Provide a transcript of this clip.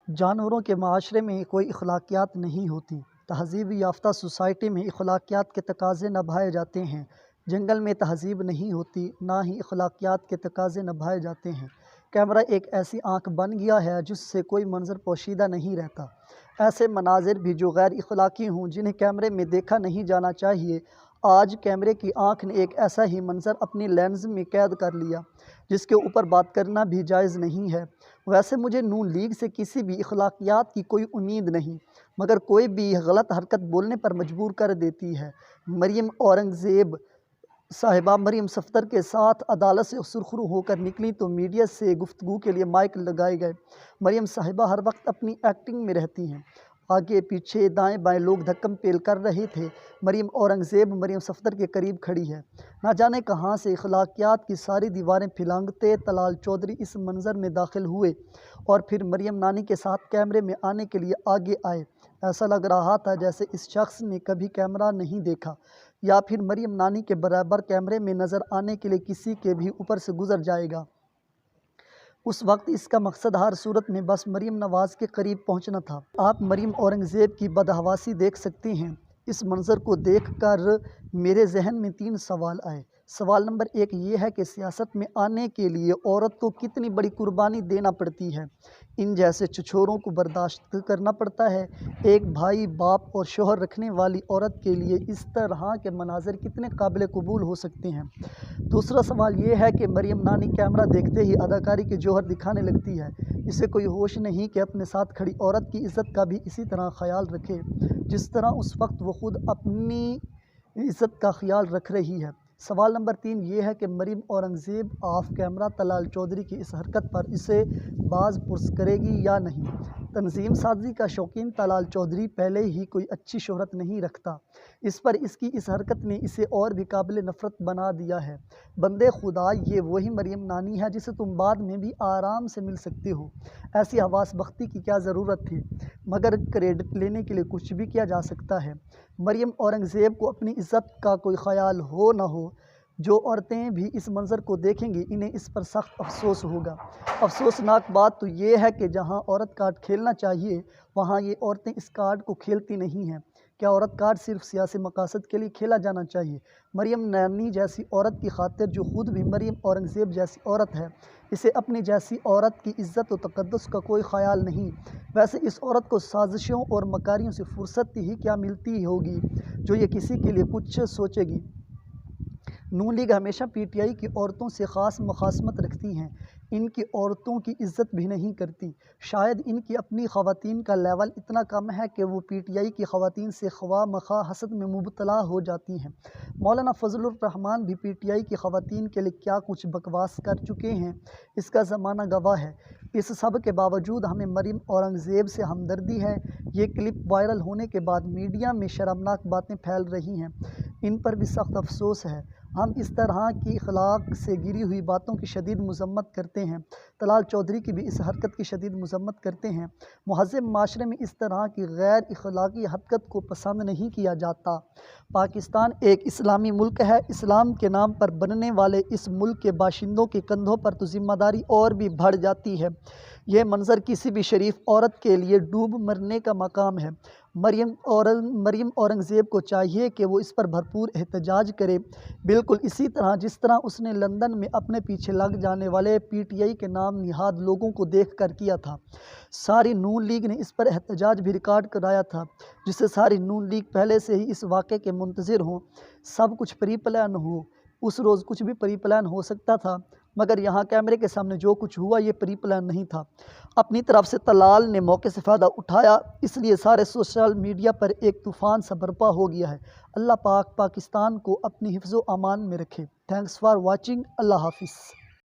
जानवरों के माशरे में कोई अखलाकियात नहीं होती। तहज़ीब याफ्ता सोसाइटी में अखलाकियात के तकाज़े निभाए जाते हैं। जंगल में तहज़ीब नहीं होती, ना ही अखलाकियात के तकाज़े निभाए जाते हैं। कैमरा एक ऐसी आँख बन गया है जिससे कोई मंज़र पोशीदा नहीं रहता। ऐसे मनाज़िर भी जो गैर अखलाकी हों, जिन्हें कैमरे में देखा नहीं जाना चाहिए, आज कैमरे की आँख ने एक ऐसा ही मंज़र अपनी लेंस में कैद कर लिया जिसके ऊपर बात करना भी जायज़ नहीं है। वैसे मुझे नून लीग से किसी भी अखलाकियात की कोई उम्मीद नहीं, मगर कोई भी गलत हरकत बोलने पर मजबूर कर देती है। मरियम औरंगज़ेब साहिबा मरियम सफ़दर के साथ अदालत से सुरखरू होकर निकली तो मीडिया से गुफ्तगू के लिए माइक लगाए गए। मरियम साहिबा हर वक्त अपनी एक्टिंग में रहती हैं। आगे पीछे दाएं बाएं लोग धक्कम पेल कर रहे थे। मरियम औरंगज़ेब मरियम सफ़दर के करीब खड़ी है। ना जाने कहाँ से अखलाकियात की सारी दीवारें फिलांगते तलाल चौधरी इस मंज़र में दाखिल हुए और फिर मरियम नानी के साथ कैमरे में आने के लिए आगे आए। ऐसा लग रहा था जैसे इस शख्स ने कभी कैमरा नहीं देखा या फिर मरियम नानी के बराबर कैमरे में नज़र आने के लिए किसी के भी ऊपर से गुज़र जाएगा। उस वक्त इसका मकसद हर सूरत में बस मरियम नवाज़ के करीब पहुंचना था। आप मरियम औरंगज़ेब की बदहवासी देख सकते हैं। इस मंज़र को देखकर मेरे जहन में 3 सवाल आए। सवाल नंबर 1 ये है कि सियासत में आने के लिए औरत को कितनी बड़ी कुर्बानी देना पड़ती है। इन जैसे छुछोरों को बर्दाश्त करना पड़ता है। एक भाई, बाप और शोहर रखने वाली औरत के लिए इस तरह के मनाज़र कितने काबिल कबूल हो सकते हैं। दूसरा सवाल ये है कि मरियम नानी कैमरा देखते ही अदाकारी के जौहर दिखाने लगती है। इसे कोई होश नहीं कि अपने साथ खड़ी औरत की इज़्ज़त का भी इसी तरह ख्याल रखे जिस तरह उस वक्त वो खुद अपनी इज़्ज़त का ख्याल रख रही है। सवाल नंबर 3 ये है कि मरियम औरंगज़ेब ऑफ कैमरा तलाल चौधरी की इस हरकत पर इसे बाज़ पुरस करेगी या नहीं। तंजीम साजी का शौकीन तलाल चौधरी पहले ही कोई अच्छी शोहरत नहीं रखता। इस पर इसकी इस हरकत ने इसे और भी काबिल नफ़रत बना दिया है। बंदे खुदा, ये वही मरियम नानी है जिसे तुम बाद में भी आराम से मिल सकते हो। ऐसी हवास बख्ती की क्या ज़रूरत थी, मगर क्रेडिट लेने के लिए कुछ भी किया जा सकता है। मरियम औरंगज़ेब को अपनी इज़्ज़त का कोई ख्याल हो न हो, जो औरतें भी इस मंज़र को देखेंगी इन्हें इस पर सख्त अफसोस होगा। अफसोसनाक बात तो ये है कि जहां औरत कार्ड खेलना चाहिए वहां ये औरतें इस कार्ड को खेलती नहीं हैं। क्या औरत कार्ड सिर्फ सियासी मकासद के लिए खेला जाना चाहिए? मरियम नानी जैसी औरत की खातिर, जो खुद भी मरियम औरंगज़ेब जैसी औरत है, इसे अपनी जैसी औरत की इज़्ज़त और तक़द्दुस का कोई ख़याल नहीं। वैसे इस औरत को साजिशों और मकारियों से फुर्सत ही क्या मिलती होगी जो ये किसी के लिए कुछ सोचेगी। नून लीग हमेशा पीटीआई की औरतों से ख़ास मुखासमत रखती हैं। इनकी औरतों की इज़्ज़त भी नहीं करती। शायद इनकी अपनी ख़वातीन का लेवल इतना कम है कि वो पीटीआई की ख़वातीन से ख्वा मखा हसद में मुबतला हो जाती हैं। मौलाना फजलुर रहमान भी पीटीआई की ख़वातीन के लिए क्या कुछ बकवास कर चुके हैं, इसका ज़माना गवाह है। इस सब के बावजूद हमें मरियम औरंगज़ेब से हमदर्दी है। ये क्लिप वायरल होने के बाद मीडिया में शर्मनाक बातें फैल रही हैं, इन पर भी सख्त अफसोस है। हम इस तरह की अखलाक से गिरी हुई बातों की शदीद मज़म्मत करते हैं। तलाल चौधरी की भी इस हरकत की शदीद मज़म्मत करते हैं। मुहज़्ज़ब माशरे में इस तरह की गैर अखलाकी हरकत को पसंद नहीं किया जाता। पाकिस्तान एक इस्लामी मुल्क है। इस्लाम के नाम पर बनने वाले इस मुल्क के बाशिंदों के कंधों पर तो ज़िम्मेदारी और भी बढ़ जाती है। यह मंज़र किसी भी शरीफ औरत के लिए डूब मरने का मकाम है। मरियम औरंगज़ेब को चाहिए कि वो इस पर भरपूर एहतजाज करे, बिल्कुल इसी तरह जिस तरह उसने लंदन में अपने पीछे लग जाने वाले पीटीआई के नाम निहाद लोगों को देख कर किया था। सारी नून लीग ने इस पर एहतजाज भी रिकॉर्ड कराया था, जिससे सारी नून लीग पहले से ही इस वाक़े के मुंतज़िर हों। सब कुछ प्री प्लान हो, उस रोज़ कुछ भी प्री प्लान हो सकता था, मगर यहाँ कैमरे के सामने जो कुछ हुआ ये प्री प्लान नहीं था। अपनी तरफ से तलाल ने मौके से फ़ायदा उठाया, इसलिए सारे सोशल मीडिया पर एक तूफ़ान सा बर्पा हो गया है। अल्लाह पाक पाकिस्तान को अपनी हिफ्ज़ व अमान में रखे। Thanks for watching. अल्लाह हाफ़िज़।